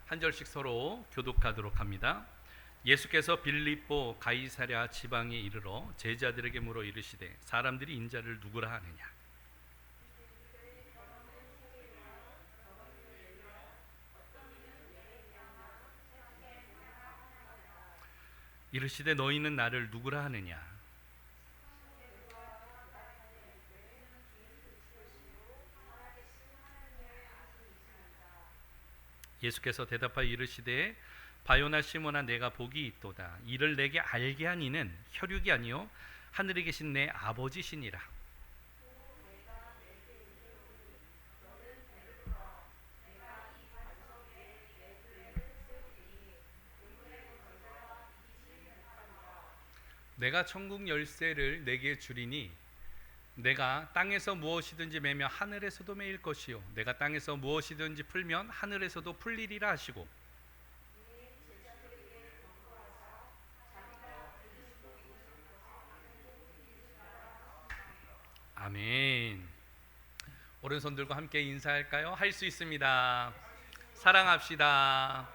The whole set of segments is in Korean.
한 절씩 서로 교독하도록 합니다. 예수께서 빌립보 가이사랴 지방에 이르러 제자들에게 물어 이르시되 사람들이 인자를 누구라 하느냐. 이르시되 너희는 나를 누구라 하느냐. 예수께서 대답하여 이르시되 바요나 시몬아 내가 복이 있도다. 이를 내게 알게 한 이는 혈육이 아니요 하늘에 계신 내 아버지시니라. 내가 천국 열쇠를 내게 주리니 내가 땅에서 무엇이든지 매면 하늘에서도 매일 것이요 내가 땅에서 무엇이든지 풀면 하늘에서도 풀리리라 하시고, 아멘. 오른손 들고 함께 인사할까요? 할 수 있습니다. 사랑합시다.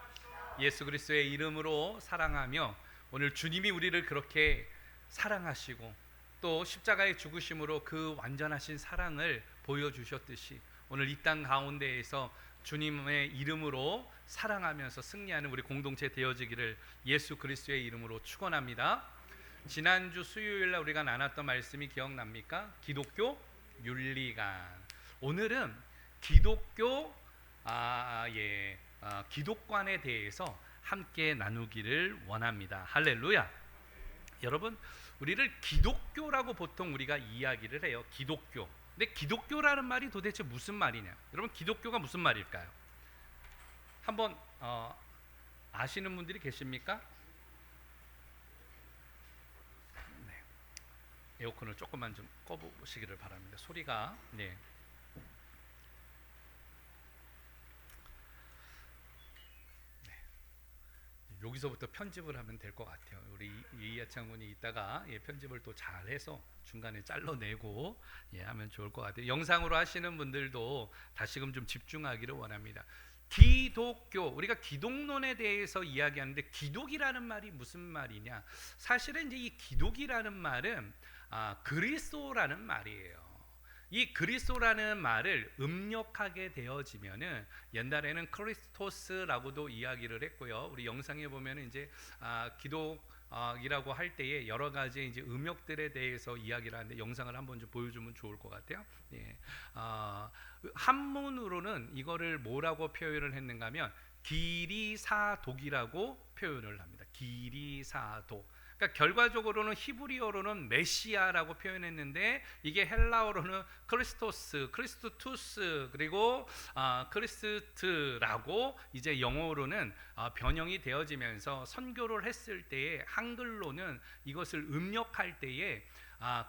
예수 그리스도의 이름으로 사랑하며 오늘 주님이 우리를 그렇게 사랑하시고 또 십자가의 죽으심으로 그 완전하신 사랑을 보여주셨듯이 오늘 이 땅 가운데에서 주님의 이름으로 사랑하면서 승리하는 우리 공동체 되어지기를 예수 그리스도의 이름으로 축원합니다. 지난주 수요일날 우리가 나눴던 말씀이 기억납니까? 기독교 윤리관. 오늘은 기독교 기독관에 대해서 함께 나누기를 원합니다. 할렐루야. 여러분, 우리를 기독교라고 보통 우리가 이야기를 해요. 기독교. 근데 기독교라는 말이 도대체 무슨 말이냐? 여러분, 기독교가 무슨 말일까요? 한번 아시는 분들이 계십니까? 네. 에어컨을 조금만 좀 꺼보시기를 바랍니다. 소리가 여기서부터 편집을 하면 될 것 같아요. 우리 이하창 군이 이따가 편집을 또 잘해서 중간에 잘라내고 하면 좋을 것 같아요. 영상으로 하시는 분들도 다시금 좀 집중하기를 원합니다. 기독교, 우리가 기독론에 대해서 이야기하는데 기독이라는 말이 무슨 말이냐? 사실은 이제 이 기독이라는 말은 그리스도라는 말이에요. 이 그리스도라는 말을 음력하게 되어지면은 옛날에는 크리스토스라고도 이야기를 했고요. 우리 영상에 보면은 이제 기독이라고 할 때에 여러 가지 이제 음역들에 대해서 이야기를 하는데 영상을 한번 좀 보여주면 좋을 것 같아요. 한문으로는 이거를 뭐라고 표현을 했는가하면 기리사독이라고 표현을 합니다. 기리사독. 그러니까 결과적으로는 히브리어로는 메시아라고 표현했는데 이게 헬라어로는 크리스토스, 크리스투스 그리고 크리스트라고 이제 영어로는 변형이 되어지면서 선교를 했을 때에 한글로는 이것을 음력할 때에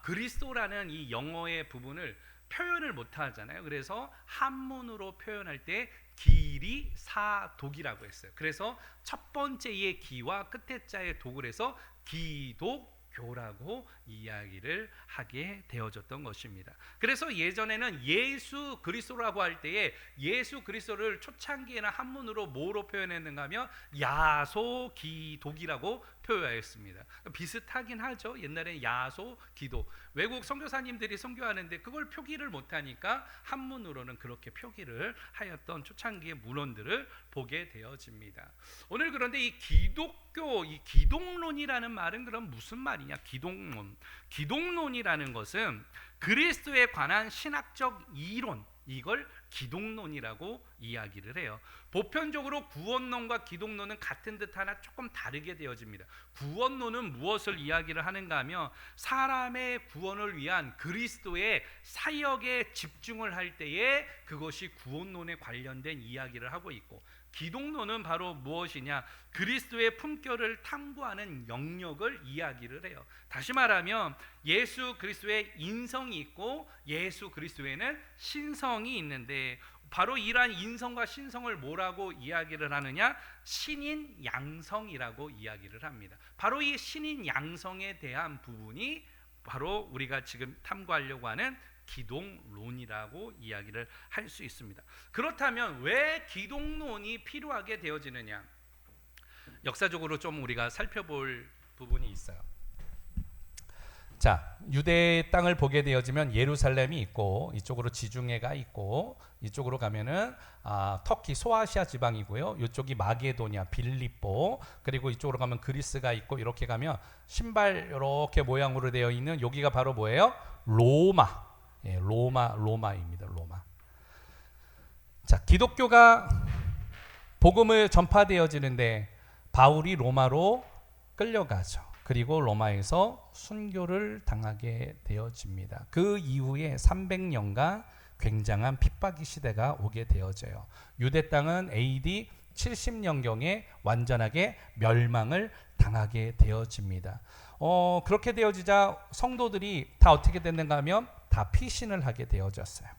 그리스도라는 이 영어의 부분을 표현을 못 하잖아요. 그래서 한문으로 표현할 때 기리사독이라고 했어요. 그래서 첫 번째의 기와 끝에 자의 독을 해서 기독교라고 이야기를 하게 되어졌던 것입니다. 그래서 예전에는 예수 그리스도라고 할 때에 예수 그리스도를 초창기에는 한문으로 뭐로 표현했는가 하면 야소기독이라고 표현했습니다. 비슷하긴 하죠. 옛날에는 야소기독. 외국 선교사님들이 선교하는데 그걸 표기를 못하니까 한문으로는 그렇게 표기를 하였던 초창기의 문헌들을 보게 되어집니다. 오늘 그런데 이 기독교, 이 기독론이라는 말은 그럼 무슨 말이냐? 기독론. 기독론이라는 것은 그리스도에 관한 신학적 이론, 이걸 기독론이라고 이야기를 해요. 보편적으로 구원론과 기독론은 같은 듯 하나 조금 다르게 되어집니다. 구원론은 무엇을 이야기를 하는가 하면 사람의 구원을 위한 그리스도의 사역에 집중을 할 때에 그것이 구원론에 관련된 이야기를 하고 있고, 기독론은 바로 무엇이냐? 그리스도의 품격을 탐구하는 영역을 이야기를 해요. 다시 말하면 예수 그리스도의 인성이 있고 예수 그리스도에는 신성이 있는데 바로 이러한 인성과 신성을 뭐라고 이야기를 하느냐? 신인 양성이라고 이야기를 합니다. 바로 이 신인 양성에 대한 부분이 바로 우리가 지금 탐구하려고 하는 기독론이라고 이야기를 할 수 있습니다. 그렇다면 왜 기독론이 필요하게 되어지느냐? 역사적으로 좀 우리가 살펴볼 부분이 있어요. 자, 유대 땅을 보게 되어지면 예루살렘이 있고, 이쪽으로 지중해가 있고, 이쪽으로 가면은 터키 소아시아 지방이고요. 이쪽이 마게도냐, 빌립보, 그리고 이쪽으로 가면 그리스가 있고, 이렇게 가면 신발 이렇게 모양으로 되어 있는 여기가 바로 뭐예요? 로마. 예, 로마입니다. 로마. 자, 기독교가 복음을 전파되어지는데 바울이 로마로 끌려가죠. 그리고 로마에서 순교를 당하게 되어집니다. 그 이후에 300년간 굉장한 핍박의 시대가 오게 되어져요. 유대 땅은 AD 70년경에 완전하게 멸망을 당하게 되어집니다. 그렇게 되어지자 성도들이 다 어떻게 됐는가 하면 다 피신을 하게 되어졌어요.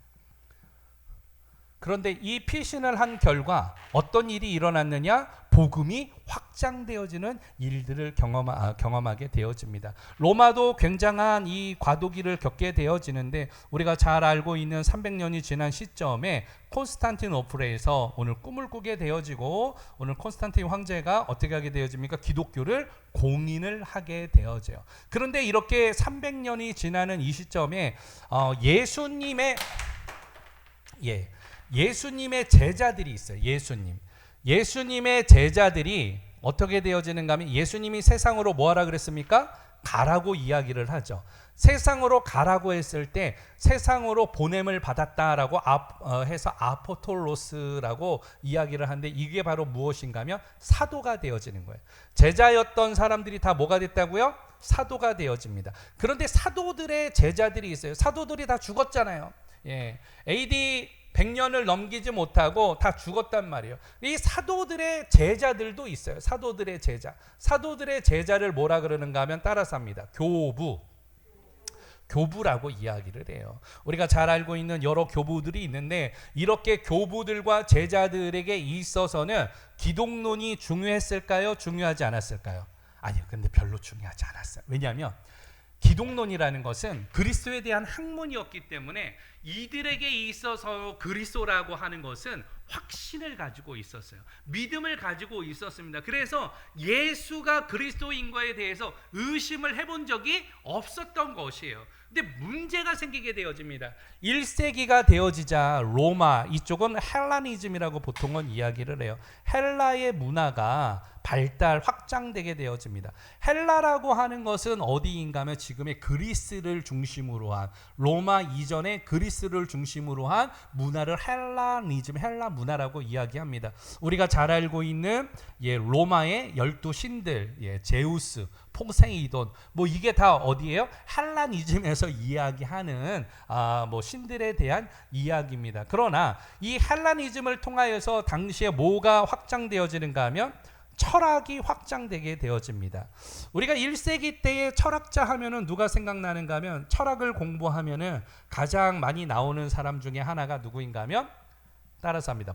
그런데 이 피신을 한 결과 어떤 일이 일어났느냐? 복음이 확장되어지는 일들을 경험하게 되어집니다. 로마도 굉장한 이 과도기를 겪게 되어지는데, 우리가 잘 알고 있는 300년이 지난 시점에 콘스탄티노플에서 오늘 꿈을 꾸게 되어지고, 오늘 콘스탄틴 황제가 어떻게 하게 되어집니까? 기독교를 공인을 하게 되어져요. 그런데 이렇게 300년이 지나는 이 시점에 예수님의 제자들이 있어요. 예수님의 제자들이 어떻게 되어지는가 하면, 예수님이 세상으로 뭐 하라 그랬습니까? 가라고 이야기를 하죠. 세상으로 가라고 했을 때 세상으로 보냄을 받았다라고 해서 아포톨로스라고 이야기를 하는데, 이게 바로 무엇인가 하면 사도가 되어지는 거예요. 제자였던 사람들이 다 뭐가 됐다고요? 사도가 되어집니다. 그런데 사도들의 제자들이 있어요. 사도들이 다 죽었잖아요. 예. AD 100년을 넘기지 못하고 다 죽었단 말이에요. 이 사도들의 제자들도 있어요. 사도들의 제자를 뭐라 그러는가 하면 따라서 합니다. 교부라고 이야기를 해요. 우리가 잘 알고 있는 여러 교부들이 있는데, 이렇게 교부들과 제자들에게 있어서는 기독론이 중요했을까요? 중요하지 않았을까요? 아니요. 근데 별로 중요하지 않았어요. 왜냐하면 기독론이라는 것은 그리스도에 대한 학문이었기 때문에 이들에게 있어서 그리스도라고 하는 것은 확신을 가지고 있었어요. 믿음을 가지고 있었습니다. 그래서 예수가 그리스도인 거에 대해서 의심을 해본 적이 없었던 것이에요. 근데 문제가 생기게 되어집니다. 1세기가 되어지자 로마, 이쪽은 헬라니즘이라고 보통은 이야기를 해요. 헬라의 문화가 확장되게 되어집니다. 헬라라고 하는 것은 어디인가 하면 지금의 그리스를 중심으로 한, 로마 이전의 그리스를 중심으로 한 문화를 헬라니즘, 헬라 문화라고 이야기합니다. 우리가 잘 알고 있는 로마의 12신들, 제우스, 포세이돈, 이게 다 어디예요? 헬라니즘에서 이야기하는 신들에 대한 이야기입니다. 그러나 이 헬라니즘을 통하여서 당시에 뭐가 확장되어지는가 하면 철학이 확장되게 되어집니다. 우리가 1세기 때의 철학자 하면은 누가 생각나는가 하면, 철학을 공부하면은 가장 많이 나오는 사람 중에 하나가 누구인가 하면 따라서 합니다.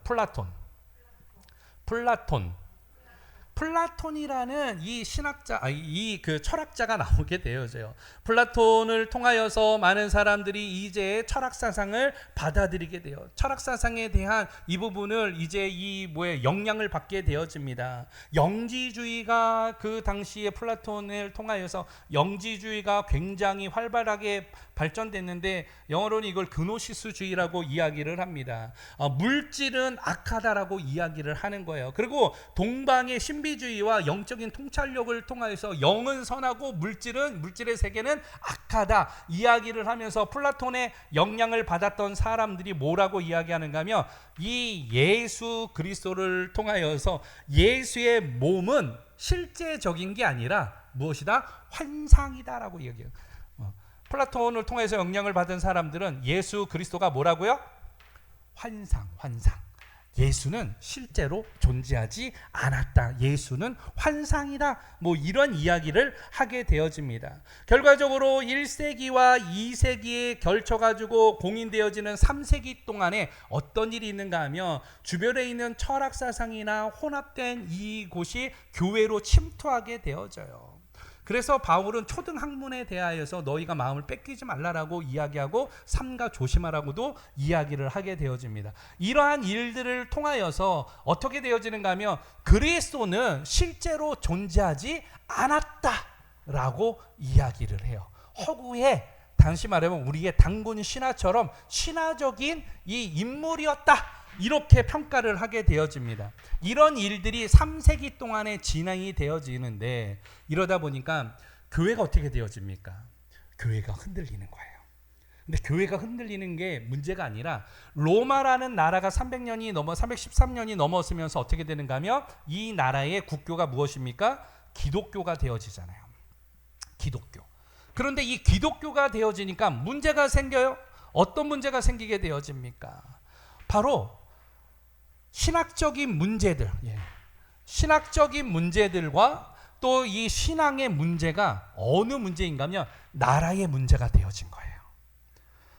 플라톤이라는 이 신학자, 그 철학자가 나오게 되어져요. 플라톤을 통하여서 많은 사람들이 이제 철학 사상을 받아들이게 돼요. 철학 사상에 대한 이 부분을 이제 영향을 받게 되어집니다. 영지주의가 그 당시에 플라톤을 통하여서 영지주의가 굉장히 활발하게 발전됐는데, 영어로는 이걸 그노시스주의라고 이야기를 합니다. 물질은 악하다라고 이야기를 하는 거예요. 그리고 동방의 신비주의와 영적인 통찰력을 통해서 영은 선하고 물질의 세계는 악하다 이야기를 하면서, 플라톤의 영향을 받았던 사람들이 뭐라고 이야기하는가 하면, 이 예수 그리스도를 통하여서 예수의 몸은 실제적인 게 아니라 무엇이다? 환상이다라고 이야기해요. 플라톤을 통해서 영향을 받은 사람들은 예수 그리스도가 뭐라고요? 환상. 예수는 실제로 존재하지 않았다. 예수는 환상이다. 이런 이야기를 하게 되어집니다. 결과적으로 1세기와 2세기에 걸쳐가지고 공인되어지는 3세기 동안에 어떤 일이 있는가 하면, 주변에 있는 철학사상이나 혼합된 이곳이 교회로 침투하게 되어져요. 그래서 바울은 초등학문에 대하여서 너희가 마음을 뺏기지 말라라고 이야기하고 삼가 조심하라고도 이야기를 하게 되어집니다. 이러한 일들을 통하여서 어떻게 되어지는가 하면 그리스도는 실제로 존재하지 않았다라고 이야기를 해요. 허구에 당시 말하면 우리의 단군 신하처럼 신화적인 이 인물이었다, 이렇게 평가를 하게 되어집니다. 이런 일들이 3세기 동안에 진행이 되어지는데, 이러다 보니까 교회가 어떻게 되어집니까? 교회가 흔들리는 거예요. 근데 교회가 흔들리는 게 문제가 아니라 로마라는 나라가 313년이 넘었으면서 어떻게 되는가 하면 이 나라의 국교가 무엇입니까? 기독교가 되어지잖아요. 기독교. 그런데 이 기독교가 되어지니까 문제가 생겨요. 어떤 문제가 생기게 되어집니까? 바로 신학적인 문제들, 신학적인 문제들과 또 이 신앙의 문제가 어느 문제인가 하면 나라의 문제가 되어진 거예요.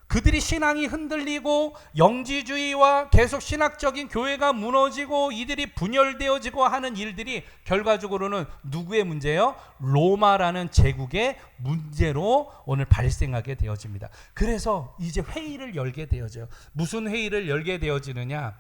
그들이 신앙이 흔들리고 영지주의와 계속 신학적인 교회가 무너지고 이들이 분열되어지고 하는 일들이 결과적으로는 누구의 문제예요? 로마라는 제국의 문제로 오늘 발생하게 되어집니다. 그래서 이제 회의를 열게 되어져요. 무슨 회의를 열게 되어지느냐?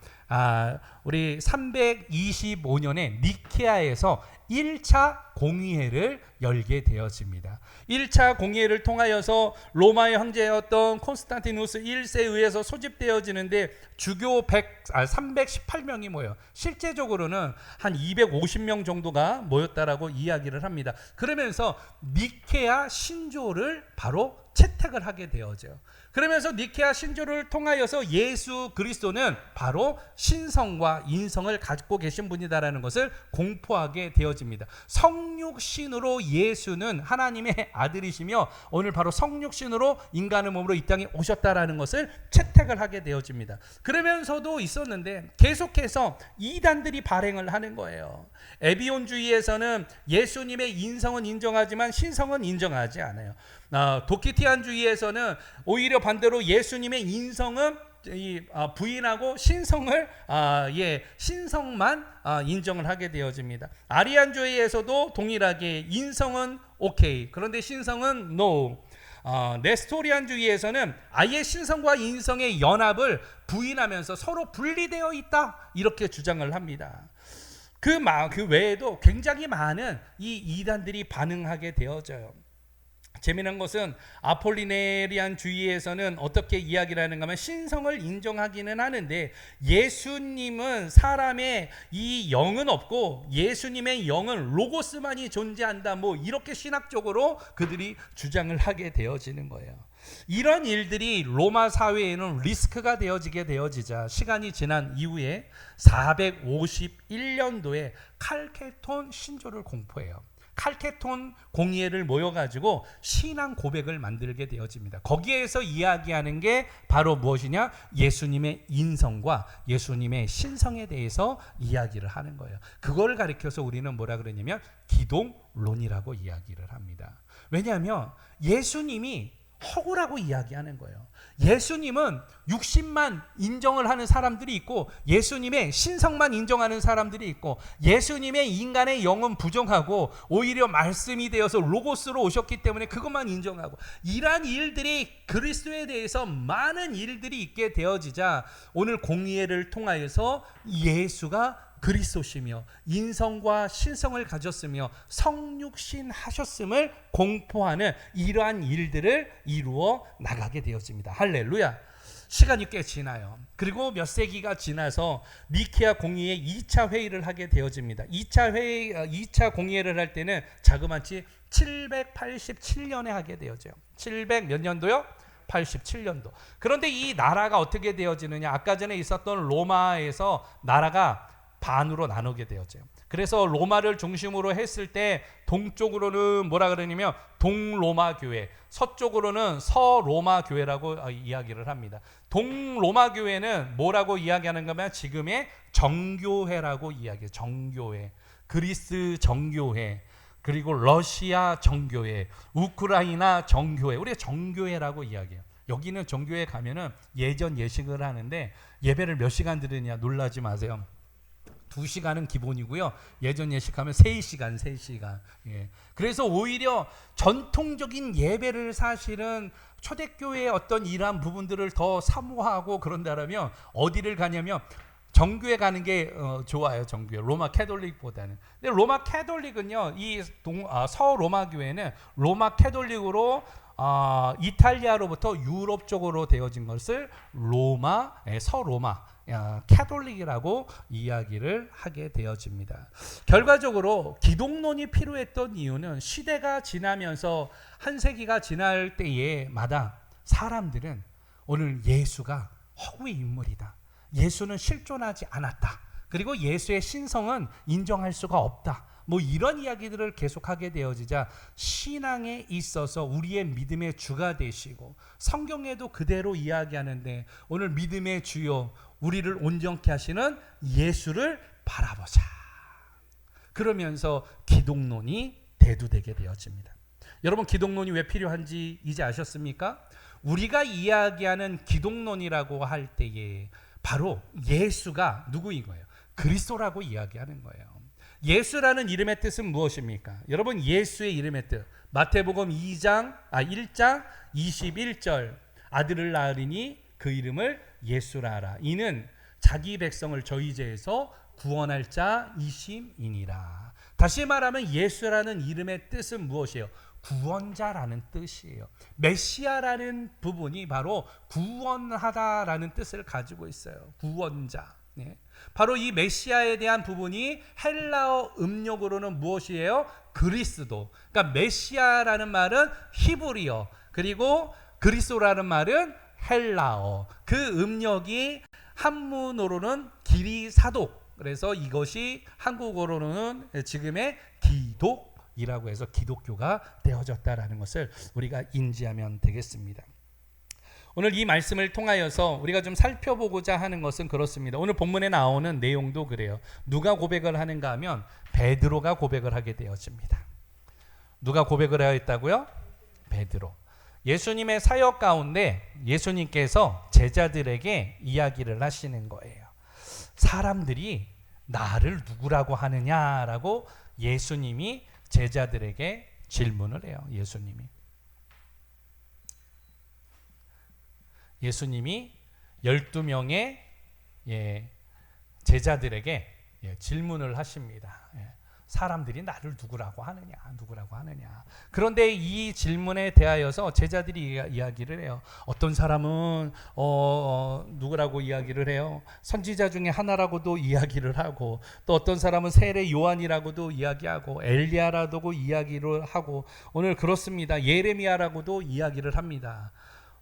우리 325년에 니케아에서 1차 공의회를 열게 되어집니다. 1차 공의회를 통하여서 로마의 황제였던 콘스탄티누스 1세에 의해서 소집되어지는데 주교 318명이 모여요. 실제적으로는 한 250명 정도가 모였다라고 이야기를 합니다. 그러면서 니케아 신조를 바로 채택을 하게 되어져요. 그러면서 니케아 신조를 통하여서 예수 그리스도는 바로 신성과 인성을 갖고 계신 분이다라는 것을 공포하게 되어집니다. 성육신으로 예수는 하나님의 아들이시며 오늘 바로 성육신으로 인간의 몸으로 이 땅에 오셨다라는 것을 채택을 하게 되어집니다. 그러면서도 있었는데 계속해서 이단들이 발행을 하는 거예요. 에비온주의에서는 예수님의 인성은 인정하지만 신성은 인정하지 않아요. 도키티안주의에서는 오히려 반대로 예수님의 인성은 부인하고 신성을 신성만 인정을 하게 되어집니다. 아리안주의에서도 동일하게 인성은 오케이, 그런데 신성은 노. 네스토리안주의에서는 아예 신성과 인성의 연합을 부인하면서 서로 분리되어 있다, 이렇게 주장을 합니다. 그 외에도 굉장히 많은 이 이단들이 반응하게 되어져요. 재미난 것은 아폴리네리안 주의에서는 어떻게 이야기를 하는가 하면 신성을 인정하기는 하는데 예수님은 사람의 이 영은 없고 예수님의 영은 로고스만이 존재한다, 이렇게 신학적으로 그들이 주장을 하게 되어지는 거예요. 이런 일들이 로마 사회에는 리스크가 되어지게 되어지자 시간이 지난 이후에 451년도에 칼케톤 신조를 공포해요. 칼케톤 공의회를 모여가지고 신앙 고백을 만들게 되어집니다. 거기에서 이야기하는 게 바로 무엇이냐? 예수님의 인성과 예수님의 신성에 대해서 이야기를 하는 거예요. 그걸 가리켜서 우리는 뭐라 그러냐면 기독론이라고 이야기를 합니다. 왜냐하면 예수님이 허구라고 이야기하는 거예요. 예수님은 육신만 인정을 하는 사람들이 있고 예수님의 신성만 인정하는 사람들이 있고 예수님의 인간의 영은 부정하고 오히려 말씀이 되어서 로고스로 오셨기 때문에 그것만 인정하고, 이러한 일들이 그리스도에 대해서 많은 일들이 있게 되어지자 오늘 공의회를 통하여서 예수가 그리스도시며 인성과 신성을 가졌으며 성육신 하셨음을 공포하는 이러한 일들을 이루어 나가게 되어집니다. 할렐루야. 시간이 꽤 지나요. 그리고 몇 세기가 지나서 니케아 공의회 2차 회의를 하게 되어집니다. 2차 공의회를 할 때는 자그마치 787년에 하게 되어져요. 700 몇 년도요? 87년도. 그런데 이 나라가 어떻게 되어지느냐? 아까 전에 있었던 로마에서 나라가 반으로 나누게 되었죠. 그래서 로마를 중심으로 했을 때 동쪽으로는 뭐라 그러냐면 동로마 교회, 서쪽으로는 서로마 교회라고 이야기를 합니다. 동로마 교회는 뭐라고 이야기하는가 하면 지금의 정교회라고 이야기해요. 정교회, 그리스 정교회, 그리고 러시아 정교회, 우크라이나 정교회, 우리가 정교회라고 이야기해요. 여기는 정교회 가면은 예전 예식을 하는데 예배를 몇 시간 들으냐 놀라지 마세요. 2시간은 기본이고요. 예전 예식하면 3시간. 예. 그래서 오히려 전통적인 예배를 사실은 초대교회의 어떤 이러한 부분들을 더 사모하고 그런다라면 어디를 가냐면 정교회 가는 게 좋아요. 정교회. 로마 캐톨릭보다는. 근데 로마 캐톨릭은요. 이 서로마 교회는 로마 캐톨릭으로 이탈리아로부터 유럽 쪽으로 되어진 것을 서로마 캐톨릭이라고 이야기를 하게 되어집니다. 결과적으로 기독론이 필요했던 이유는 시대가 지나면서 한 세기가 지날 때에마다 사람들은 오늘 예수가 허구의 인물이다. 예수는 실존하지 않았다. 그리고 예수의 신성은 인정할 수가 없다. 뭐 이런 이야기들을 계속하게 되어지자 신앙에 있어서 우리의 믿음의 주가 되시고 성경에도 그대로 이야기하는데 오늘 믿음의 주요 우리를 온전케 하시는 예수를 바라보자. 그러면서 기독론이 대두되게 되어집니다. 여러분 기독론이 왜 필요한지 이제 아셨습니까? 우리가 이야기하는 기독론이라고 할 때에 바로 예수가 누구인 거예요? 그리스도라고 이야기하는 거예요. 예수라는 이름의 뜻은 무엇입니까? 여러분 예수의 이름의 뜻 마태복음 1장 21절 아들을 낳으리니 그 이름을 예수라 하라. 이는 자기 백성을 저희 죄에서 구원할 자이심이니라. 다시 말하면 예수라는 이름의 뜻은 무엇이에요? 구원자라는 뜻이에요. 메시아라는 부분이 바로 구원하다라는 뜻을 가지고 있어요. 구원자. 네. 바로 이 메시아에 대한 부분이 헬라어 음력으로는 무엇이에요? 그리스도. 그러니까 메시아라는 말은 히브리어, 그리고 그리스도라는 말은 헬라어. 그 음력이 한문으로는 기리사독. 그래서 이것이 한국어로는 지금의 기독이라고 해서 기독교가 되어졌다라는 것을 우리가 인지하면 되겠습니다. 오늘 이 말씀을 통하여서 우리가 좀 살펴보고자 하는 것은 그렇습니다. 오늘 본문에 나오는 내용도 그래요. 누가 고백을 하는가 하면 베드로가 고백을 하게 되어집니다. 누가 고백을 하였다고요? 베드로. 예수님의 사역 가운데 예수님께서 제자들에게 이야기를 하시는 거예요. 사람들이 나를 누구라고 하느냐라고 예수님이 제자들에게 질문을 해요. 예수님이 12명의 제자들에게 질문을 하십니다. 사람들이 나를 누구라고 하느냐. 그런데 이 질문에 대하여서 제자들이 이야기를 해요. 어떤 사람은 누구라고 이야기를 해요. 선지자 중에 하나라고도 이야기를 하고, 또 어떤 사람은 세례 요한이라고도 이야기하고, 엘리야라고도 이야기를 하고, 오늘 그렇습니다. 예레미야라고도 이야기를 합니다.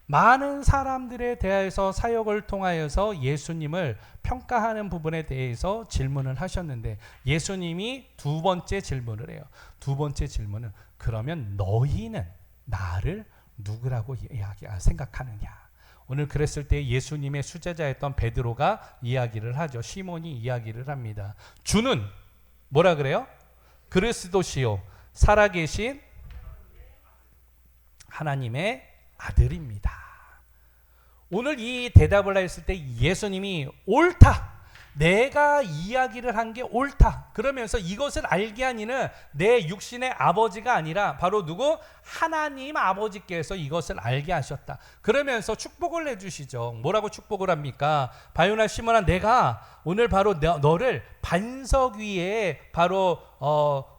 많은 사람들에 대해서 사역을 통하여서 예수님을 평가하는 부분에 대해서 질문을 하셨는데 예수님이 두 번째 질문을 해요. 두 번째 질문은 그러면 너희는 나를 누구라고 생각하느냐. 오늘 그랬을 때 예수님의 수제자였던 베드로가 이야기를 하죠. 시몬이 이야기를 합니다. 주는 뭐라 그래요? 그리스도시요 살아계신 하나님의 아들입니다. 오늘 이 대답을 했을 때 예수님이 옳다. 내가 이야기를 한 게 옳다. 그러면서 이것을 알게 한 이는 내 육신의 아버지가 아니라 바로 누구? 하나님 아버지께서 이것을 알게 하셨다. 그러면서 축복을 해주시죠. 뭐라고 축복을 합니까? 바요나 시몬아, 내가 오늘 바로 너를 반석 위에 바로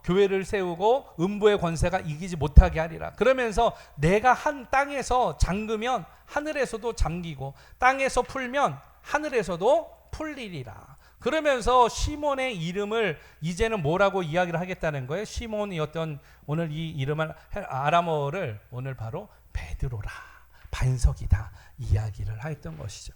교회를 세우고 음부의 권세가 이기지 못하게 하리라. 그러면서 내가 한 땅에서 잠그면 하늘에서도 잠기고 땅에서 풀면 하늘에서도 풀리리라. 그러면서 시몬의 이름을 이제는 뭐라고 이야기를 하겠다는 거예요? 시몬이었던 오늘 이 이름을 아람어를 오늘 바로 베드로라, 반석이다 이야기를 하였던 것이죠.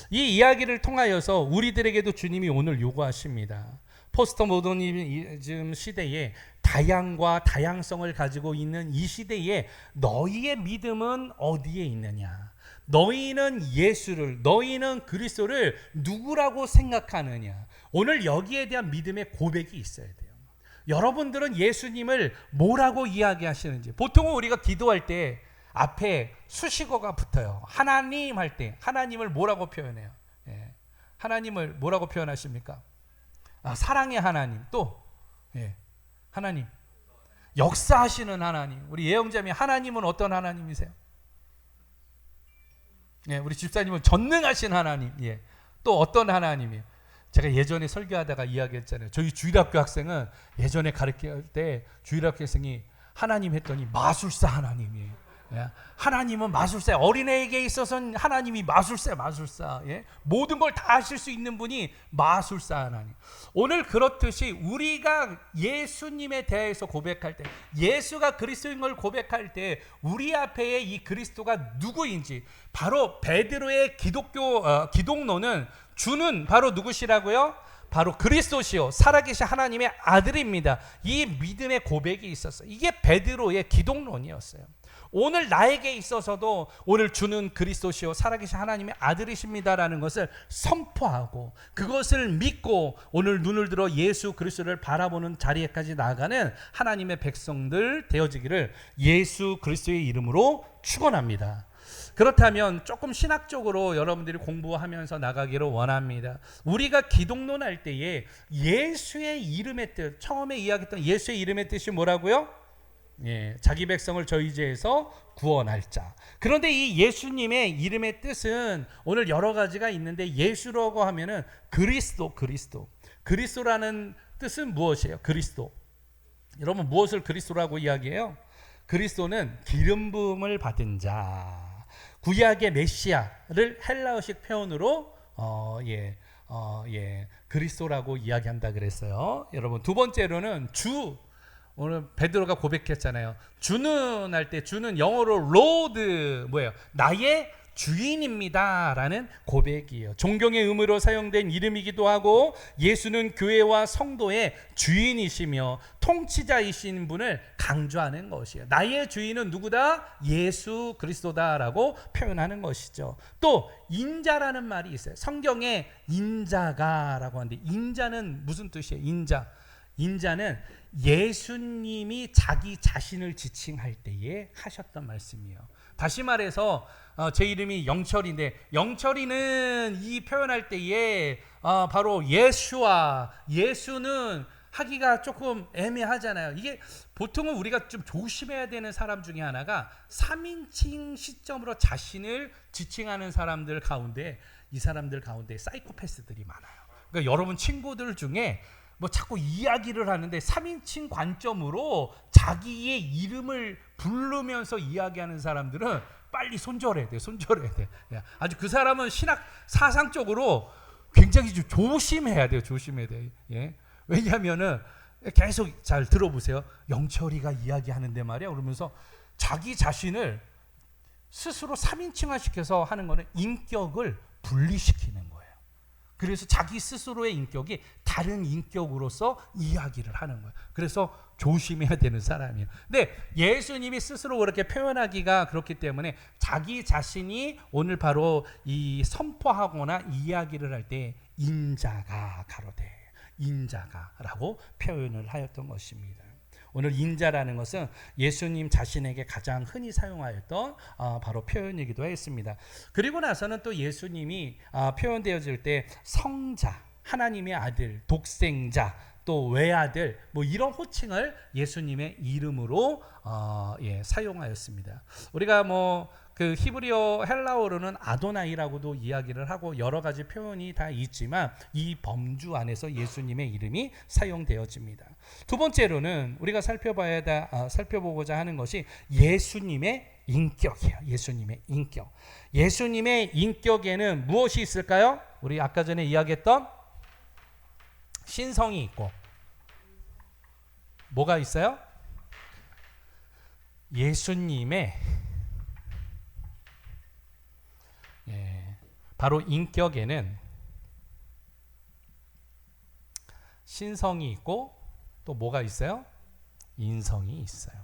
이 이야기를 통하여서 우리들에게도 주님이 오늘 요구하십니다. 포스트 모더니즘 시대에 다양과 다양성을 가지고 있는 이 시대에 너희의 믿음은 어디에 있느냐? 너희는 예수를, 너희는 그리스도를 누구라고 생각하느냐? 오늘 여기에 대한 믿음의 고백이 있어야 돼요. 여러분들은 예수님을 뭐라고 이야기하시는지. 보통은 우리가 기도할 때 앞에 수식어가 붙어요. 하나님 할 때 하나님을 뭐라고 표현해요? 하나님을 뭐라고 표현하십니까? 사랑의 하나님, 또 하나님, 역사하시는 하나님. 우리 예영자매, 하나님은 어떤 하나님이세요? 우리 집사님은 전능하신 하나님. 또 어떤 하나님이에요? 제가 예전에 설교하다가 이야기했잖아요. 저희 주일학교 학생은 예전에 가르칠 때 주일학교 학생이 하나님 했더니 마술사 하나님이에요. 하나님은 마술사, 어린애에게 있어서는 하나님이 마술사. 모든 걸 다 하실 수 있는 분이 마술사 하나님. 오늘 그렇듯이 우리가 예수님에 대해서 고백할 때, 예수가 그리스도인 걸 고백할 때 우리 앞에 이 그리스도가 누구인지, 바로 베드로의 기독론은 주는 바로 누구시라고요? 바로 그리스도시요 살아계신 하나님의 아들입니다. 이 믿음의 고백이 있었어요. 이게 베드로의 기독론이었어요. 오늘 나에게 있어서도 오늘 주는 그리스도시요 살아계신 하나님의 아들이십니다라는 것을 선포하고 그것을 믿고 오늘 눈을 들어 예수 그리스도를 바라보는 자리에까지 나아가는 하나님의 백성들 되어지기를 예수 그리스도의 이름으로 축원합니다. 그렇다면 조금 신학적으로 여러분들이 공부하면서 나가기를 원합니다. 우리가 기독론할 때에 예수의 이름의 뜻, 처음에 이야기했던 예수의 이름의 뜻이 뭐라고요? 자기 백성을 저희 죄에서 구원할 자. 그런데 이 예수님의 이름의 뜻은 오늘 여러 가지가 있는데, 예수라고 하면은 그리스도라는 뜻은 무엇이에요? 그리스도. 여러분, 무엇을 그리스도라고 이야기해요? 그리스도는 기름 부음을 받은 자. 구약의 메시아를 헬라어식 표현으로 그리스도라고 이야기한다 그랬어요. 여러분, 두 번째로는 주. 오늘 베드로가 고백했잖아요. 주는 할 때 주는 영어로 로드, 뭐예요? 나의 주인입니다 라는 고백이에요. 존경의 의미로 사용된 이름이기도 하고, 예수는 교회와 성도의 주인이시며 통치자이신 분을 강조하는 것이에요. 나의 주인은 누구다? 예수 그리스도다라고 표현하는 것이죠. 또 인자라는 말이 있어요. 성경에 인자가라고 하는데, 인자는 무슨 뜻이에요? 인자는 예수님이 자기 자신을 지칭할 때에 하셨던 말씀이에요. 다시 말해서 제 이름이 영철인데, 영철이는 이 표현할 때에 바로 예수는 하기가 조금 애매하잖아요. 이게 보통은 우리가 좀 조심해야 되는 사람 중에 하나가 3인칭 시점으로 자신을 지칭하는 사람들 가운데, 이 사람들 가운데 사이코패스들이 많아요. 그러니까 여러분 친구들 중에 뭐 자꾸 이야기를 하는데 3인칭 관점으로 자기의 이름을 부르면서 이야기하는 사람들은 빨리 손절해야 돼. 아주 그 사람은 신학 사상적으로 굉장히 좀 조심해야 돼요. 왜냐하면은 계속 잘 들어보세요. 영철이가 이야기하는데 말이야, 그러면서 자기 자신을 스스로 3인칭화 시켜서 하는 거는 인격을 분리시키는 거예요. 그래서 자기 스스로의 인격이 다른 인격으로서 이야기를 하는 거예요. 그래서 조심해야 되는 사람이에요. 근데 예수님이 스스로 그렇게 표현하기가 그렇기 때문에 자기 자신이 오늘 바로 이 선포하거나 이야기를 할 때 인자가라고 표현을 하였던 것입니다. 오늘 인자라는 것은 예수님 자신에게 가장 흔히 사용하였던 바로 표현이기도 했습니다. 그리고 나서는 또 예수님이 표현되어질 때 성자, 하나님의 아들, 독생자, 또 외아들, 뭐 이런 호칭을 예수님의 이름으로 사용하였습니다. 우리가 그 히브리어 헬라어로는 아도나이라고도 이야기를 하고 여러 가지 표현이 다 있지만 이 범주 안에서 예수님의 이름이 사용되어집니다. 두 번째로는 우리가 살펴보고자 하는 것이 예수님의 인격이에요. 예수님의 인격. 예수님의 인격에는 무엇이 있을까요? 우리 아까 전에 이야기했던 신성이 있고, 뭐가 있어요? 예수님의 바로 인격에는 신성이 있고, 또 뭐가 있어요? 인성이 있어요.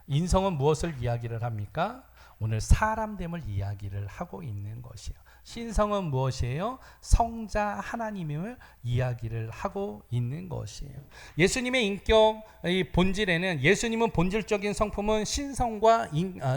인성은 무엇을 이야기를 합니까? 오늘 사람됨을 이야기를 하고 있는 것이에요. 신성은 무엇이에요? 성자 하나님을 이야기를 하고 있는 것이에요. 예수님의 인격의 본질에는 예수님은 본질적인 성품은 신성과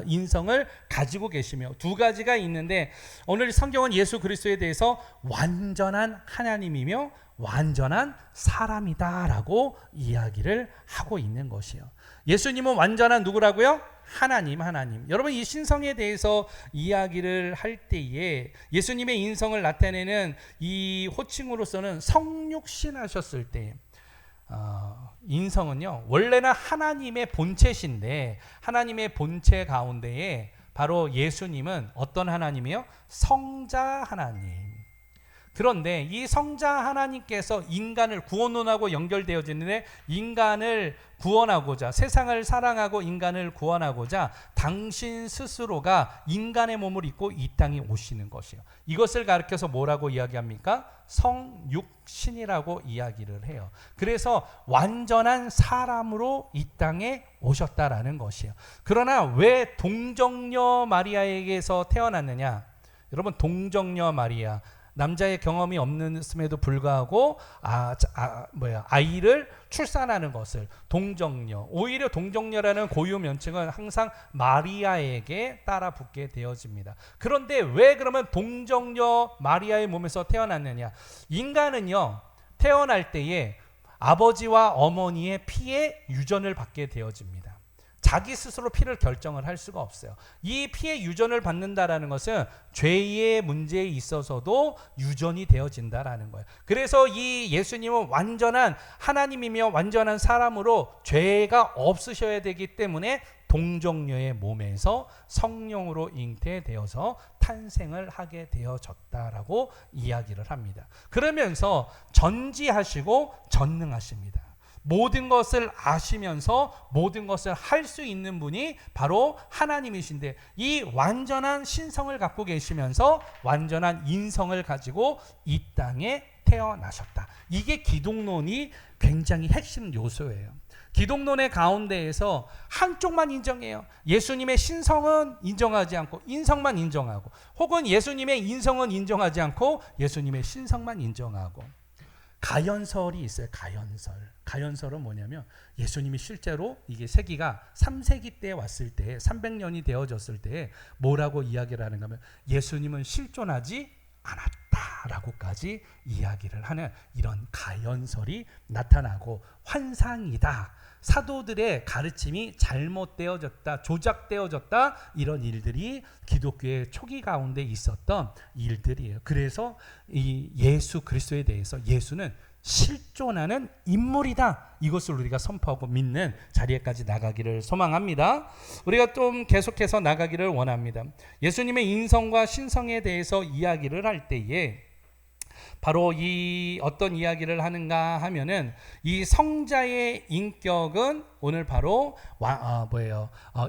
인성을 가지고 계시며 두 가지가 있는데 오늘 성경은 예수 그리스도에 대해서 완전한 하나님이며 완전한 사람이다라고 이야기를 하고 있는 것이에요. 예수님은 완전한 누구라고요? 하나님. 여러분 이 신성에 대해서 이야기를 할 때에 예수님의 인성을 나타내는 이 호칭으로서는 성육신 하셨을 때 인성은요 원래는 하나님의 본체신데 하나님의 본체 가운데에 바로 예수님은 어떤 하나님이요? 성자 하나님. 그런데 이 성자 하나님께서 인간을 구원론하고 연결되어지는데 인간을 구원하고자 세상을 사랑하고 인간을 구원하고자 당신 스스로가 인간의 몸을 입고 이 땅에 오시는 것이에요. 이것을 가르쳐서 뭐라고 이야기합니까? 성육신이라고 이야기를 해요. 그래서 완전한 사람으로 이 땅에 오셨다라는 것이에요. 그러나 왜 동정녀 마리아에게서 태어났느냐? 여러분 동정녀 마리아 남자의 경험이 없음에도 불구하고 아이를 출산하는 것을 동정녀, 오히려 동정녀라는 고유 면칭은 항상 마리아에게 따라 붙게 되어집니다. 그런데 왜 그러면 동정녀 마리아의 몸에서 태어났느냐? 인간은요 태어날 때에 아버지와 어머니의 피의 유전을 받게 되어집니다. 자기 스스로 피를 결정을 할 수가 없어요. 이 피의 유전을 받는다라는 것은 죄의 문제에 있어서도 유전이 되어진다라는 거예요. 그래서 이 예수님은 완전한 하나님이며 완전한 사람으로 죄가 없으셔야 되기 때문에 동정녀의 몸에서 성령으로 잉태되어서 탄생을 하게 되어졌다라고 이야기를 합니다. 그러면서 전지하시고 전능하십니다. 모든 것을 아시면서 모든 것을 할 수 있는 분이 바로 하나님이신데 이 완전한 신성을 갖고 계시면서 완전한 인성을 가지고 이 땅에 태어나셨다. 이게 기독론이 굉장히 핵심 요소예요. 기독론의 가운데에서 한쪽만 인정해요. 예수님의 신성은 인정하지 않고 인성만 인정하고 혹은 예수님의 인성은 인정하지 않고 예수님의 신성만 인정하고 가연설이 있어요. 가연설은 뭐냐면 예수님이 실제로 이게 세기가 3세기 때 왔을 때 300년이 되어졌을 때 뭐라고 이야기를 하는가 하면 예수님은 실존하지 않았다라고까지 이야기를 하는 이런 가연설이 나타나고 환상이다. 사도들의 가르침이 잘못되어졌다, 조작되어졌다 이런 일들이 기독교의 초기 가운데 있었던 일들이에요. 그래서 이 예수 그리스도에 대해서 예수는 실존하는 인물이다. 이것을 우리가 선포하고 믿는 자리에까지 나가기를 소망합니다. 우리가 좀 계속해서 나가기를 원합니다. 예수님의 인성과 신성에 대해서 이야기를 할 때에 바로 이 어떤 이야기를 하는가 하면은 이 성자의 인격은 오늘 바로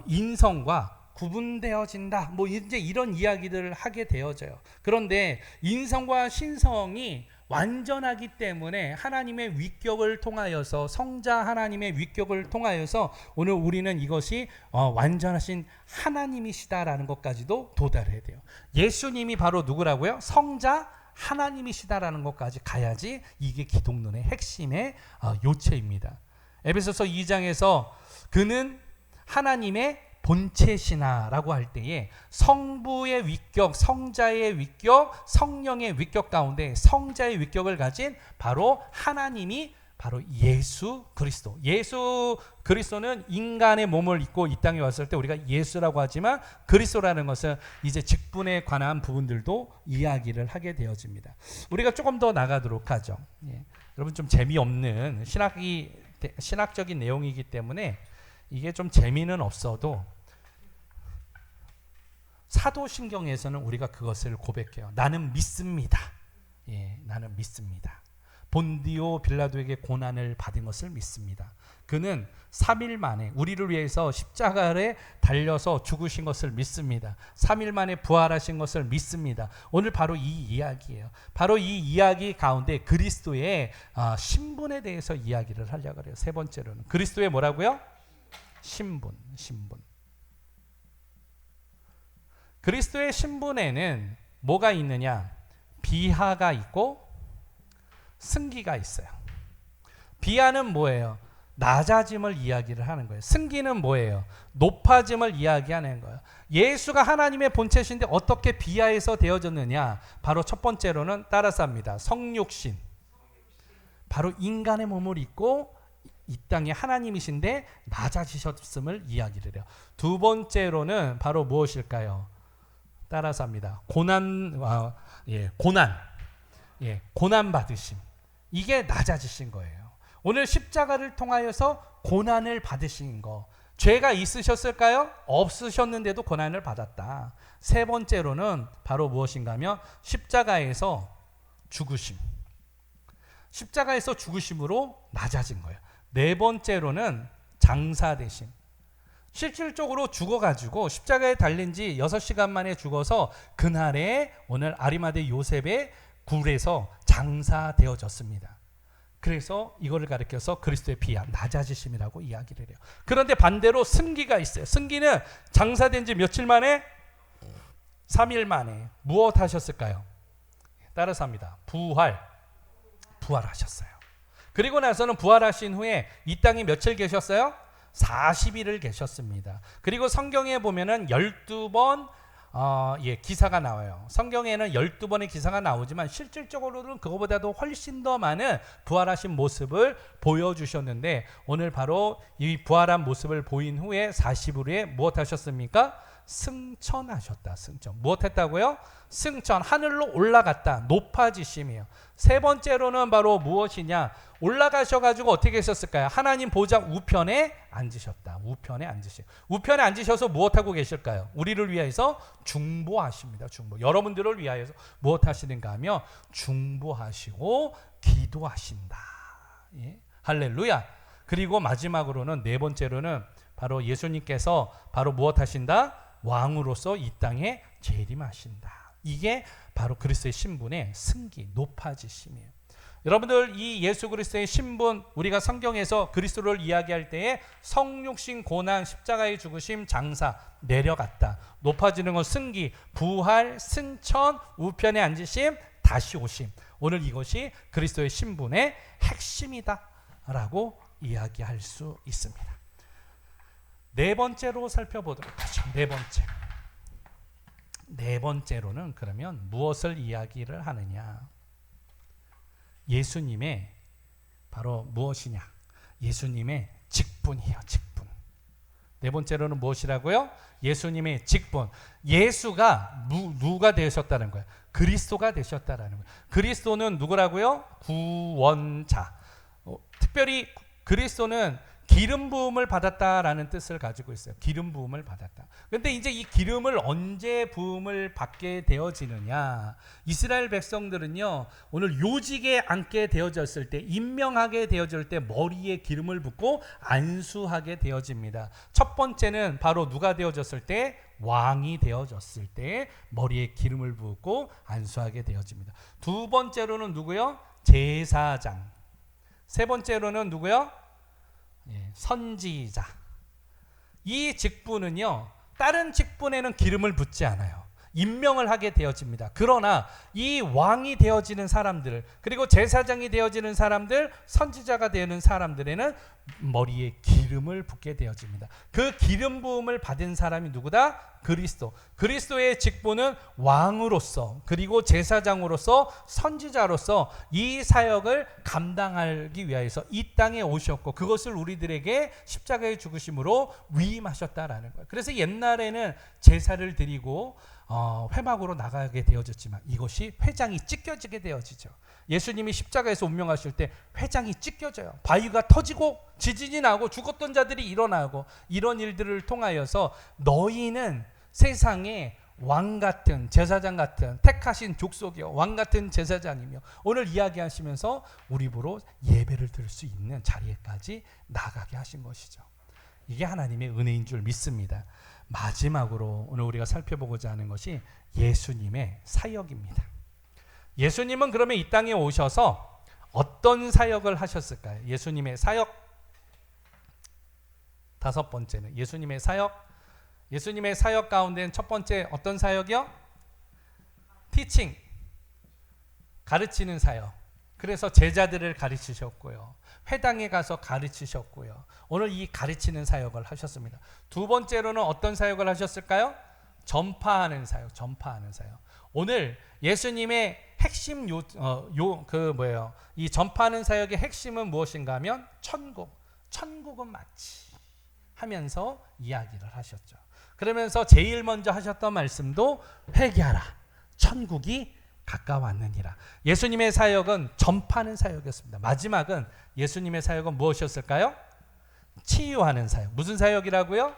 인성과 구분되어진다. 뭐 이제 이런 이야기들을 하게 되어져요. 그런데 인성과 신성이 완전하기 때문에 하나님의 위격을 통하여서 성자 하나님의 위격을 통하여서 오늘 우리는 이것이 완전하신 하나님이시다라는 것까지도 도달해야 돼요. 예수님이 바로 누구라고요? 성자 하나님이시다라는 것까지 가야지 이게 기독론의 핵심의 요체입니다. 에베소서 2장에서 그는 하나님의 본체시나라고 할 때에 성부의 위격, 성자의 위격, 성령의 위격 가운데 성자의 위격을 가진 바로 하나님이 바로 예수 그리스도. 예수 그리스도는 인간의 몸을 입고 이 땅에 왔을 때 우리가 예수라고 하지만 그리스도라는 것은 이제 직분에 관한 부분들도 이야기를 하게 되어집니다. 우리가 조금 더 나가도록 하죠. 여러분 좀 재미없는 신학적인 내용이기 때문에 이게 좀 재미는 없어도 사도신경에서는 우리가 그것을 고백해요. 나는 믿습니다. 나는 믿습니다. 본디오 빌라도에게 고난을 받은 것을 믿습니다. 그는 3일 만에 우리를 위해서 십자가에 달려서 죽으신 것을 믿습니다. 3일 만에 부활하신 것을 믿습니다. 오늘 바로 이 이야기예요. 바로 이 이야기 가운데 그리스도의 신분에 대해서 이야기를 하려고 해요. 세 번째로는 그리스도의 뭐라고요? 신분. 그리스도의 신분에는 뭐가 있느냐? 비하가 있고 승기가 있어요. 비하는 뭐예요? 낮아짐을 이야기를 하는 거예요. 승기는 뭐예요? 높아짐을 이야기하는 거예요. 예수가 하나님의 본체신데 어떻게 비하에서 되어졌느냐? 바로 첫 번째로는 따라서 합니다. 성육신. 바로 인간의 몸을 입고 이 땅에 하나님이신데 낮아지셨음을 이야기를 해요. 두 번째로는 바로 무엇일까요? 따라서 합니다. 고난 받으심. 이게 낮아지신 거예요. 오늘 십자가를 통하여서 고난을 받으신 거. 죄가 있으셨을까요? 없으셨는데도 고난을 받았다. 세 번째로는 바로 무엇인가 하면 십자가에서 죽으심. 십자가에서 죽으심으로 낮아진 거예요. 네 번째로는 장사되심. 실질적으로 죽어가지고 십자가에 달린 지 6시간 만에 죽어서 그날에 오늘 아리마대 요셉의 굴에서 장사되어졌습니다. 그래서 이거를 가리켜서 그리스도의 비하, 낮아지심이라고 이야기를 해요. 그런데 반대로 승기가 있어요. 승기는 장사된 지 며칠 만에? 3일 만에 무엇 하셨을까요? 따라서 합니다. 부활하셨어요. 그리고 나서는 부활하신 후에 이 땅에 며칠 계셨어요? 40일을 계셨습니다. 그리고 성경에 보면은 12번 기사가 나와요. 성경에는 12번의 기사가 나오지만 실질적으로는 그거보다도 훨씬 더 많은 부활하신 모습을 보여주셨는데 오늘 바로 이 부활한 모습을 보인 후에 40일 후에 무엇 하셨습니까? 승천하셨다. 승천. 무엇 했다고요? 승천. 하늘로 올라갔다. 높아지심이에요. 세 번째로는 바로 무엇이냐? 올라가셔가지고 어떻게 하셨을까요? 하나님 보좌 우편에 앉으셨다. 우편에 앉으시. 우편에 앉으셔서 무엇하고 계실까요? 우리를 위해서 중보하십니다. 중보. 여러분들을 위하여서 무엇 하시는가 하면 중보하시고 기도하신다. 예? 할렐루야. 그리고 마지막으로는 네 번째로는 바로 예수님께서 바로 무엇 하신다? 왕으로서 이 땅에 재림하신다. 이게 바로 그리스도의 신분의 승기, 높아지심이에요. 여러분들 이 예수 그리스도의 신분, 우리가 성경에서 그리스도를 이야기할 때에 성육신, 고난, 십자가의 죽으심, 장사, 내려갔다. 높아지는 건 승기, 부활, 승천, 우편에 앉으심, 다시 오심. 오늘 이것이 그리스도의 신분의 핵심이다 라고 이야기할 수 있습니다. 네 번째로 살펴보도록 하죠. 네 번째로는 그러면 무엇을 이야기를 하느냐? 예수님의 바로 무엇이냐? 예수님의 직분이에요. 직분. 네 번째로는 무엇이라고요? 예수님의 직분. 예수가 누가 되셨다는 거예요? 그리스도가 되셨다라는 거예요. 그리스도는 누구라고요? 구원자. 특별히 그리스도는 기름 부음을 받았다라는 뜻을 가지고 있어요. 기름 부음을 받았다. 그런데 이제 이 기름을 언제 부음을 받게 되어지느냐? 이스라엘 백성들은요, 오늘 요직에 앉게 되어졌을 때, 임명하게 되어질 때 머리에 기름을 붓고 안수하게 되어집니다. 첫 번째는 바로 누가 되어졌을 때? 왕이 되어졌을 때 머리에 기름을 붓고 안수하게 되어집니다. 두 번째로는 누구요? 제사장. 세 번째로는 누구요? 선지자. 이 직분은요, 다른 직분에는 기름을 붓지 않아요. 임명을 하게 되어집니다. 그러나 이 왕이 되어지는 사람들, 그리고 제사장이 되어지는 사람들, 선지자가 되는 사람들에는 머리에 기름을 붓게 되어집니다. 그 기름 부음을 받은 사람이 누구다? 그리스도. 그리스도의 직분은 왕으로서, 그리고 제사장으로서, 선지자로서 이 사역을 감당하기 위해서 이 땅에 오셨고, 그것을 우리들에게 십자가의 죽으심으로 위임하셨다라는 거예요. 그래서 옛날에는 제사를 드리고 회막으로 나가게 되어졌지만 이것이 회장이 찢겨지게 되어지죠. 예수님이 십자가에서 운명하실 때 회장이 찢겨져요. 바위가 터지고 지진이 나고 죽었던 자들이 일어나고, 이런 일들을 통하여서 너희는 세상에 왕 같은 제사장 같은 택하신 족속이요, 왕 같은 제사장이며, 오늘 이야기하시면서 우리 보러 예배를 드릴 수 있는 자리에까지 나가게 하신 것이죠. 이게 하나님의 은혜인 줄 믿습니다. 마지막으로 오늘 우리가 살펴보고자 하는 것이 예수님의 사역입니다. 예수님은 그러면 이 땅에 오셔서 어떤 사역을 하셨을까요? 예수님의 사역. 다섯 번째는 예수님의 사역. 예수님의 사역 가운데는 첫 번째 어떤 사역이요? 티칭, 가르치는 사역. 그래서 제자들을 가르치셨고요. 회당에 가서 가르치셨고요. 오늘 이 가르치는 사역을 하셨습니다. 두 번째로는 어떤 사역을 하셨을까요? 전파하는 사역, 전파하는 사역. 오늘 예수님의 핵심 이 전파하는 사역의 핵심은 무엇인가 하면 천국은 마치 하면서 이야기를 하셨죠. 그러면서 제일 먼저 하셨던 말씀도 회개하라. 천국이 가까웠느니라. 예수님의 사역은 전파하는 사역이었습니다. 마지막은 예수님의 사역은 무엇이었을까요? 치유하는 사역. 무슨 사역이라고요?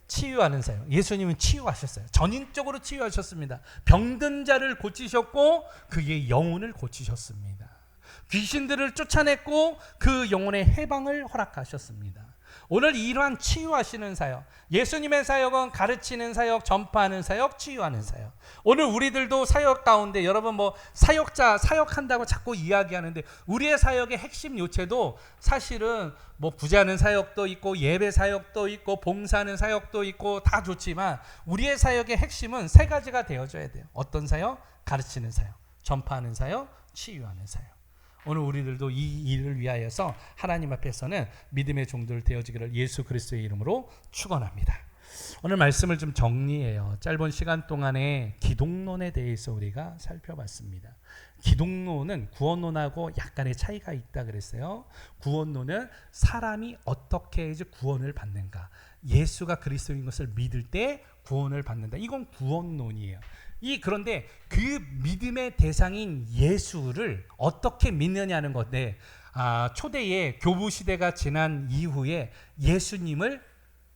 치유하는 사역. 예수님은 치유하셨어요. 전인적으로 치유하셨습니다. 병든 자를 고치셨고 그의 영혼을 고치셨습니다. 귀신들을 쫓아냈고 그 영혼의 해방을 허락하셨습니다. 오늘 이러한 치유하시는 사역, 예수님의 사역은 가르치는 사역, 전파하는 사역, 치유하는 사역. 오늘 우리들도 사역 가운데 여러분 사역자, 사역한다고 자꾸 이야기하는데 우리의 사역의 핵심 요체도 사실은 구제하는 사역도 있고 예배 사역도 있고 봉사하는 사역도 있고 다 좋지만 우리의 사역의 핵심은 세 가지가 되어져야 돼요. 어떤 사역? 가르치는 사역, 전파하는 사역, 치유하는 사역. 오늘 우리들도 이 일을 위하여서 하나님 앞에서는 믿음의 종들 되어지기를 예수 그리스도의 이름으로 축원합니다. 오늘 말씀을 좀 정리해요. 짧은 시간 동안에 기독론에 대해서 우리가 살펴봤습니다. 기독론은 구원론하고 약간의 차이가 있다 그랬어요. 구원론은 사람이 어떻게 해야지 구원을 받는가, 예수가 그리스도인 것을 믿을 때 구원을 받는다. 이건 구원론이에요. 그런데 그 믿음의 대상인 예수를 어떻게 믿느냐는 건데, 초대의 교부 시대가 지난 이후에 예수님을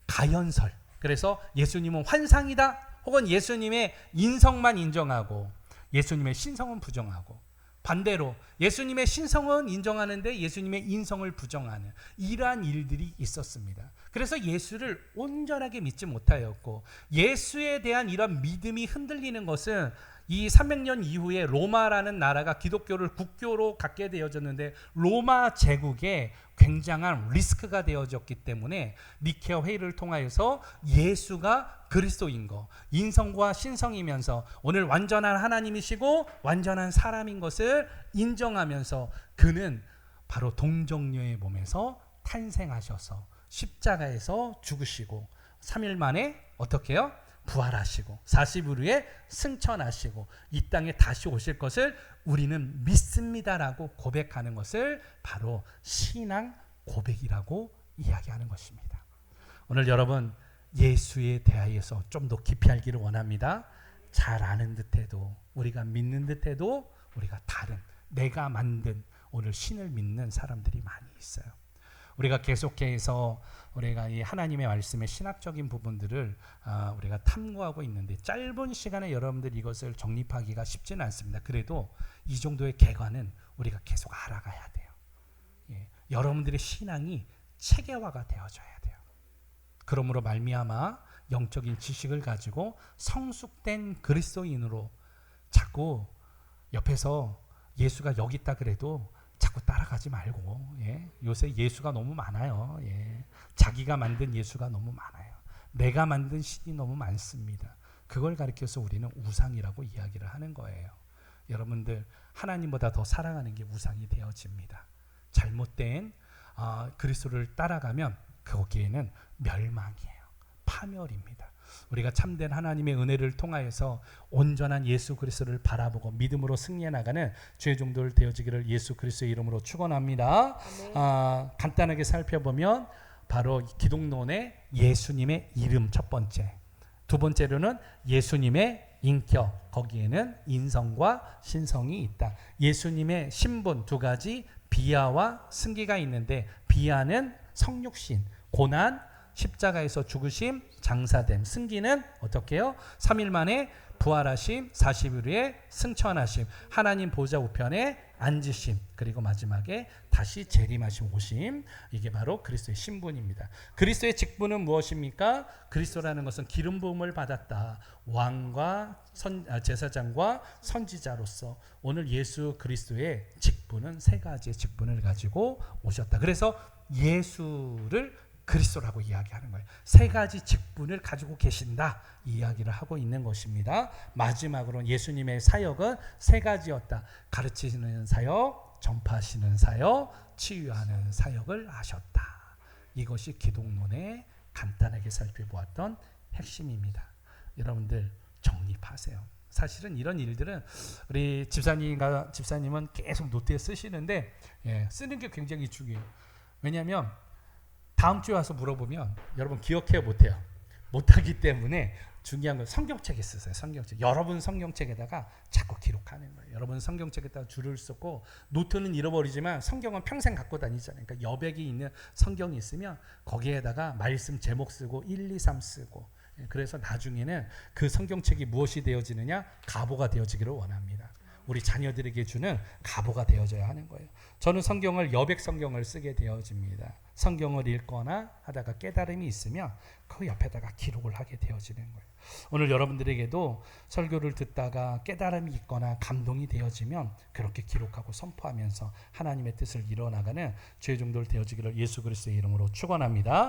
가연설, 그래서 예수님은 환상이다 혹은 예수님의 인성만 인정하고 예수님의 신성은 부정하고, 반대로 예수님의 신성은 인정하는데 예수님의 인성을 부정하는 이러한 일들이 있었습니다. 그래서 예수를 온전하게 믿지 못하였고, 예수에 대한 이런 믿음이 흔들리는 것은 이 300년 이후에 로마라는 나라가 기독교를 국교로 갖게 되어졌는데 로마 제국에 굉장한 리스크가 되어졌기 때문에 니케아 회의를 통하여서 예수가 그리스도인 거, 인성과 신성이면서 오늘 완전한 하나님이시고 완전한 사람인 것을 인정하면서 그는 바로 동정녀의 몸에서 탄생하셔서 십자가에서 죽으시고 3일 만에 어떻게 해요? 부활하시고 40일 후에 승천하시고 이 땅에 다시 오실 것을 우리는 믿습니다라고 고백하는 것을 바로 신앙 고백이라고 이야기하는 것입니다. 오늘 여러분 예수에 대하여서 좀 더 깊이 알기를 원합니다. 잘 아는 듯해도, 우리가 믿는 듯해도 우리가 다른, 내가 만든 오늘 신을 믿는 사람들이 많이 있어요. 우리가 계속해서 우리가 이 하나님의 말씀의 신학적인 부분들을 우리가 탐구하고 있는데 짧은 시간에 여러분들 이것을 정립하기가 쉽지는 않습니다. 그래도 이 정도의 개관은 우리가 계속 알아가야 돼요. 여러분들의 신앙이 체계화가 되어져야 돼요. 그러므로 말미암아 영적인 지식을 가지고 성숙된 그리스도인으로 자꾸 옆에서 예수가 여기 있다 그래도 자꾸 따라가지 말고, 요새 예수가 너무 많아요. 자기가 만든 예수가 너무 많아요. 내가 만든 신이 너무 많습니다. 그걸 가리켜서 우리는 우상이라고 이야기를 하는 거예요. 여러분들 하나님보다 더 사랑하는 게 우상이 되어집니다. 잘못된 그리스도를 따라가면 거기에는 멸망이에요. 파멸입니다. 우리가 참된 하나님의 은혜를 통하여서 온전한 예수 그리스도를 바라보고 믿음으로 승리해 나가는 주의 종들 되어지기를 예수 그리스도의 이름으로 축원합니다. 간단하게 살펴보면 바로 기독론의 예수님의 이름 첫 번째, 두 번째로는 예수님의 인격, 거기에는 인성과 신성이 있다. 예수님의 신분 두 가지, 비하와 승기가 있는데 비하는 성육신, 고난, 십자가에서 죽으심, 장사됨. 승기는 어떻게 해요? 3일 만에 부활하심, 40일 후에 승천하심, 하나님 보좌 우편에 앉으심, 그리고 마지막에 다시 재림하심, 오심. 이게 바로 그리스도의 신분입니다. 그리스도의 직분은 무엇입니까? 그리스도라는 것은 기름 부음을 받았다. 왕과 제사장과 선지자로서 오늘 예수 그리스도의 직분은 세 가지의 직분을 가지고 오셨다. 그래서 예수를 그리스도라고 이야기하는 거예요. 세 가지 직분을 가지고 계신다 이 이야기를 하고 있는 것입니다. 마지막으로 예수님의 사역은 세 가지였다. 가르치시는 사역, 전파하시는 사역, 치유하는 사역을 하셨다. 이것이 기독론의 간단하게 살펴보았던 핵심입니다. 여러분들 정립하세요. 사실은 이런 일들은 우리 집사님은 계속 노트에 쓰시는데 쓰는 게 굉장히 중요해요. 왜냐하면 다음 주에 와서 물어보면 여러분 기억해 못해요. 못하기 때문에 중요한 건 성경책에 쓰세요. 성경책. 여러분 성경책에다가 자꾸 기록하는 거예요. 여러분 성경책에다가 줄을 쓰고 노트는 잃어버리지만 성경은 평생 갖고 다니잖아요. 그러니까 여백이 있는 성경이 있으면 거기에다가 말씀 제목 쓰고 1, 2, 3 쓰고 그래서 나중에는 그 성경책이 무엇이 되어지느냐? 가보가 되어지기를 원합니다. 우리 자녀들에게 주는 가보가 되어져야 하는 거예요. 저는 성경을 여백 성경을 쓰게 되어집니다. 성경을 읽거나 하다가 깨달음이 있으면 그 옆에다가 기록을 하게 되어지는 거예요. 오늘 여러분들에게도 설교를 듣다가 깨달음이 있거나 감동이 되어지면 그렇게 기록하고 선포하면서 하나님의 뜻을 이뤄나가는 죄종들 되어지기를 예수 그리스도의 이름으로 축원합니다.